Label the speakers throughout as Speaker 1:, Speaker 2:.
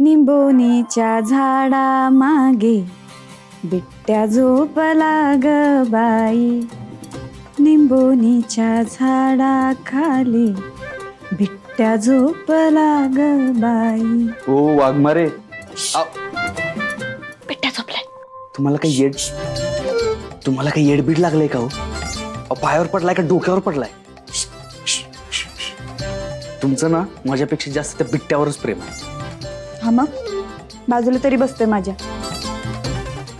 Speaker 1: निंबोनीच्या झाडा मागे बिट्ट्या झोपला ग बाई, निंबोनीच्या झाडा खाली बिट्ट्या झोपला ग बाई.
Speaker 2: ओ वाघमारे,
Speaker 1: बिट्ट्या झोपलाय.
Speaker 2: तुम्हाला काही येडबीड लागलंय का हो? पायावर पडलाय का डोक्यावर पडलाय? तुमचं ना माझ्यापेक्षा जास्त त्या बिट्ट्यावरच प्रेम आहे.
Speaker 1: हा मग बाजूला तरी बसतोय माझ्या,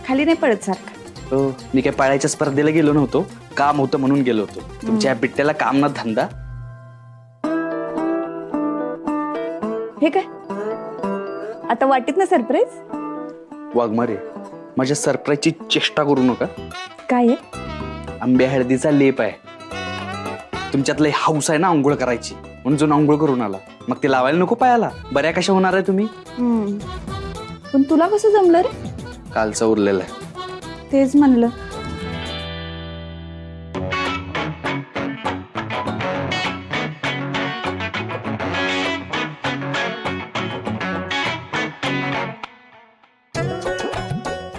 Speaker 1: खाली नाही पडत सारखा.
Speaker 2: हो, मी काय पाळायच्या स्पर्धेला गेलो नव्हतो, काम होतं म्हणून गेलो होतो. तुमच्या बिट्ट्याला काम ना धंदा.
Speaker 1: हे काय आता वाटत ना सरप्राईज?
Speaker 2: वाघमारे, माझ्या सरप्राईजची चेष्टा करू नका.
Speaker 1: काय आहे?
Speaker 2: आंब्या हळदीचा लेप आहे. तुमच्यातलं हाऊस आहे ना आंघोळ करायची, म्हणून जो आंघोळ करून आला. मग ते लावायला नको पायाला? बऱ्या कशा होणार आहे तुम्ही?
Speaker 1: पण तुला कसं जमलं रे?
Speaker 2: कालचा उरलेला आहे.
Speaker 1: तेच म्हणलं.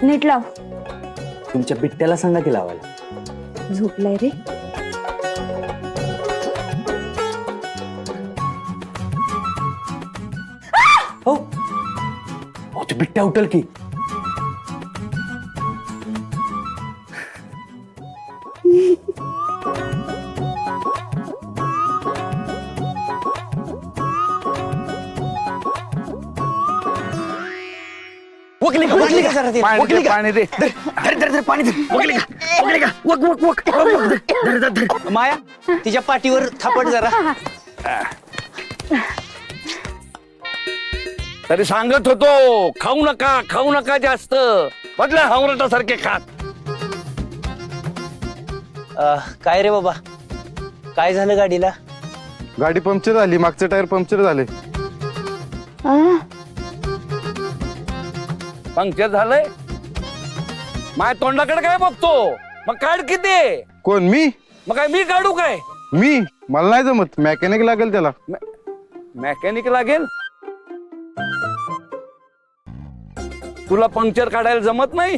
Speaker 1: नीट लाव.
Speaker 2: तुमच्या बिट्ट्याला सांगा की लावायला.
Speaker 1: झोपलाय रे.
Speaker 2: हो, ते बिट्ट्या उठल की. वकली का? वकली का? वकली का? पाणी दे. धर पाणी दे. वकली का? वकली का? वक.
Speaker 3: माया, तिच्या पाठीवर थापड जरा.
Speaker 4: तरी सांगत होतो खाऊ नका जास्त. बदल्या हावरटासारखे खात.
Speaker 3: काय रे बाबा, काय झालं गाडीला?
Speaker 5: गाडी पंक्चर झाली, मागचे टायर पंक्चर झाले.
Speaker 4: पंक्चर झालंय? माझ्या तोंडाकडे काय बघतो? मग काढ किती?
Speaker 5: कोण? मी?
Speaker 4: मग काय मी काढू काय?
Speaker 5: मला नाही जमत, मेकॅनिक लागेल त्याला.
Speaker 4: मेकॅनिक लागेल? तुला पंक्चर काढायला जमत नाही?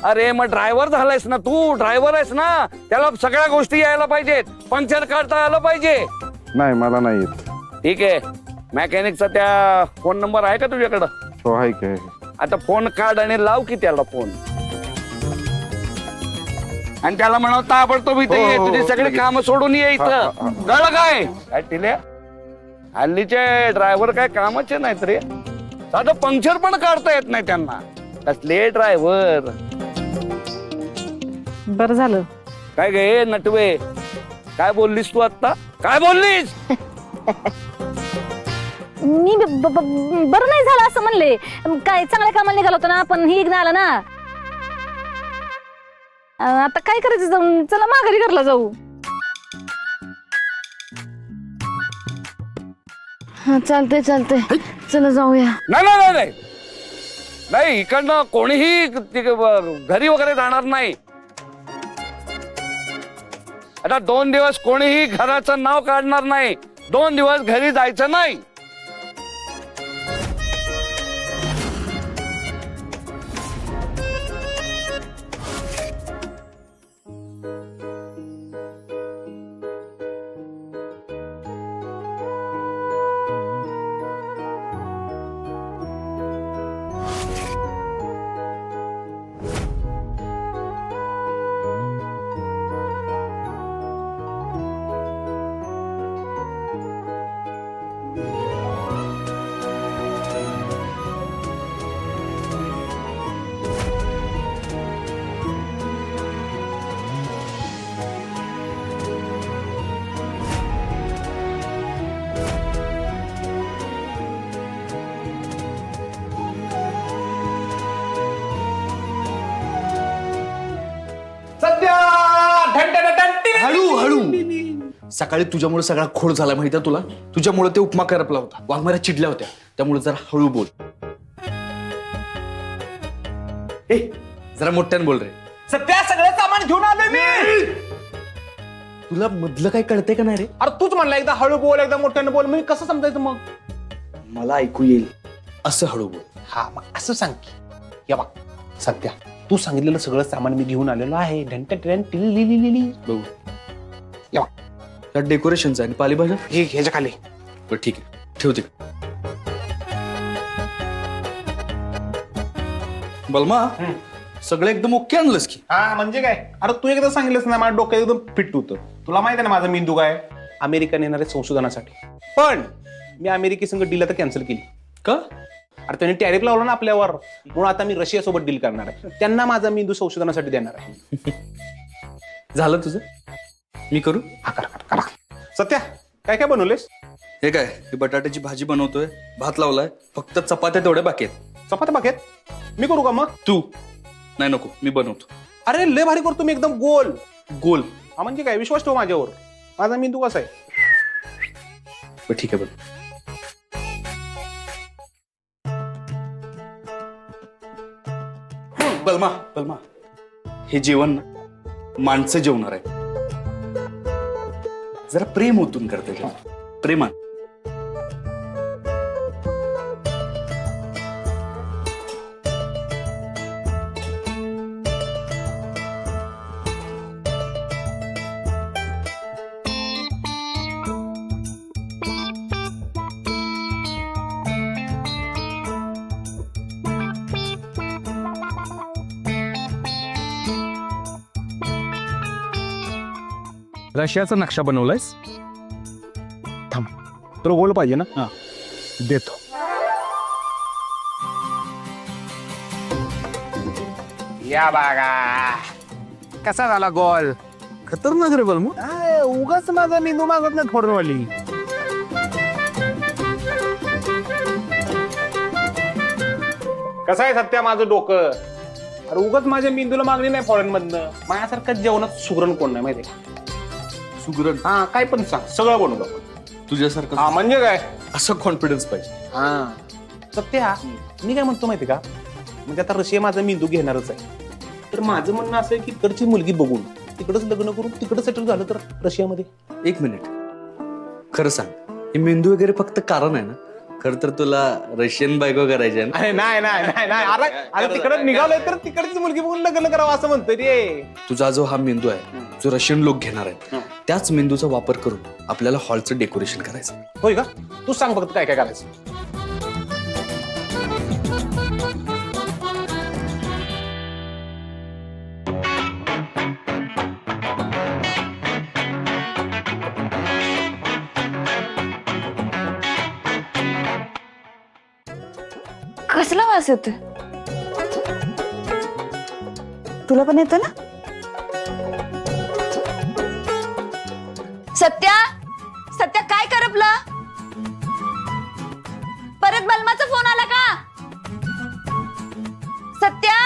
Speaker 4: अरे मग ड्रायव्हर झालायस ना तू, ड्रायव्हर आहेस ना, त्याला सगळ्या गोष्टी यायला पाहिजेत. पंक्चर काढता आलं पाहिजे.
Speaker 5: नाही, मला नाही येत.
Speaker 4: ठीक आहे, मेकॅनिकचा त्या फोन नंबर आहे का तुझ्याकडं?
Speaker 5: हो, आहे काय?
Speaker 4: आता फोन काढ आणि लाव की त्याला फोन, आणि त्याला म्हणाव ताबडतोब इथे ये,
Speaker 5: हो,
Speaker 4: तुझी सगळी
Speaker 5: लगेच.
Speaker 4: कामं सोडून ये इथं. कळलं काय? काय टिल्या, हल्लीचे ड्रायव्हर काय कामाचे नाहीत रे. साधं पंक्चर पण काढता येत नाही त्यांना. कसले ड्रायव्हर.
Speaker 1: बरं झालं.
Speaker 4: काय गे नटवे, काय बोललीस तू आता? काय बोललीस?
Speaker 6: मी बरं नाही झालं असं म्हणले. काय चांगल्या कामाला निघालो होतो ना, पण ही आलं ना. आता काय करायचं, जाऊन चला माघारी घरला जाऊ. हा चालतंय चला जाऊया.
Speaker 4: नाही, इकडनं कोणीही घरी वगैरे जाणार नाही. आता 2 दिवस कोणीही घराचं नाव काढणार नाही. 2 दिवस घरी जायचं नाही.
Speaker 2: हळू. सकाळी तुझ्यामुळे सगळा खोड झाला माहिती तुला. तुझ्यामुळे ते उपमा करपला होता. वाघमाऱ्या चिडल्या होत्या, त्यामुळे जरा हळू बोल. जरा मोठ्याने बोल रे.
Speaker 3: सध्या सगळं सामान घेऊन आलोय मी.
Speaker 2: तुला मधलं काय कळतंय का नाही रे?
Speaker 3: अरे तूच म्हणला एकदा हळू बोल, एकदा मोठ्यानं बोल. मी कसं समजायचं मग?
Speaker 2: मला ऐकू येईल, असं हळू बोल.
Speaker 7: हा मग असं सांग की या बा सध्या तू सांगितलेलं सगळं सामान मी घेऊन आलेलो आहे
Speaker 2: बघू.
Speaker 7: या.
Speaker 2: त्यात डेकोरेशनचं आणि पालेभाज्या.
Speaker 7: हे ह्याच्या खाली
Speaker 2: बरं ठीक आहे, ठेवते. बलमा सगळं एकदम ओके आणलंस की.
Speaker 7: हा म्हणजे काय अरे तू एकदा सांगितलंस ना माझ्या डोक्यात एकदम फिट होतं. तुला माहिती आहे ना माझा मेंदू काय अमेरिका येणार आहे संशोधनासाठी. पण मी अमेरिकेसंग डील आता कॅन्सल केली.
Speaker 2: का?
Speaker 7: अरे त्यांनी टॅरिफ लावला ना आपल्यावर, म्हणून आता मी रशियासोबत डील करणार आहे. त्यांना माझा मेंदू संशोधनासाठी देणार आहे.
Speaker 2: झालं तुझं? मी करू?
Speaker 7: हा करा. सत्या काय काय बनवलेस?
Speaker 2: हे काय, हे बटाट्याची भाजी बनवतोय, भात लावलाय, फक्त चपात्या तेवढ्या बाकी आहेत.
Speaker 7: चपात्या बाकेत मी करू का मग?
Speaker 2: तू नाही, नको, मी बनवतो.
Speaker 7: अरे लय भारी करतो मी, एकदम गोल.
Speaker 2: गोल?
Speaker 7: हा म्हणजे काय, विश्वास ठेव माझ्यावर. माझा मेंदू कसा आहे.
Speaker 2: बरं ठीक आहे. बरं बलमा हे जेवण ना माणसं जेवणार आहे. जरा प्रेम ओतून करते, प्रेमान.
Speaker 8: रशियाचा नक्षा बनवलायस?
Speaker 7: तुला गोल पाहिजे ना?
Speaker 8: हा.
Speaker 7: देतो. या बागा कसा झाला गोल?
Speaker 8: खतरनाक रे बलमा.
Speaker 7: उगाच माझा मेंदू मागत नाही फोडणवाली. कसं आहे सत्या माझं डोकं? अरे उगाच माझ्या मेंदूला मागणी नाही फॉरेन मधनं. माझ्यासारखं जेवणात सुगरण कोण नाही माहिती का?
Speaker 2: सुगरण?
Speaker 7: हा काय पण सांग, सगळं बनवलं.
Speaker 2: तुझ्यासारखं
Speaker 7: हा म्हणजे काय?
Speaker 2: असं कॉन्फिडन्स पाहिजे.
Speaker 7: हा सत्या मी काय म्हणतो माहिती का, म्हणजे आता रशिया माझा मेंदू घेणारच आहे. तर माझं म्हणणं असं आहे की तिकडची मुलगी बघून तिकडच लग्न करून तिकडं सेटल झालं तर रशियामध्ये.
Speaker 2: एक मिनिट, खरं सांग, हे मेंदू वगैरे फक्त कारण आहे ना? खरं तर तुला रशियन बायको करायची आहे ना?
Speaker 7: अरे नाही अरे तिकडे निघालोय तर तिकडची मुलगी बघून लग्न करावं असं म्हणतोय रे.
Speaker 2: तुझा जो हा मेंदू आहे, जो रशियन लोक घेणार आहेत, त्याच मेंदूचा वापर करून आपल्याला हॉलचं डेकोरेशन करायचं.
Speaker 7: होय का? तू सांग फक्त काय काय करायचं.
Speaker 1: कसला वास येतोय? तुला पण येतो ना? सत्या काय करपलं? परत बलमाचा फोन आला का? सत्या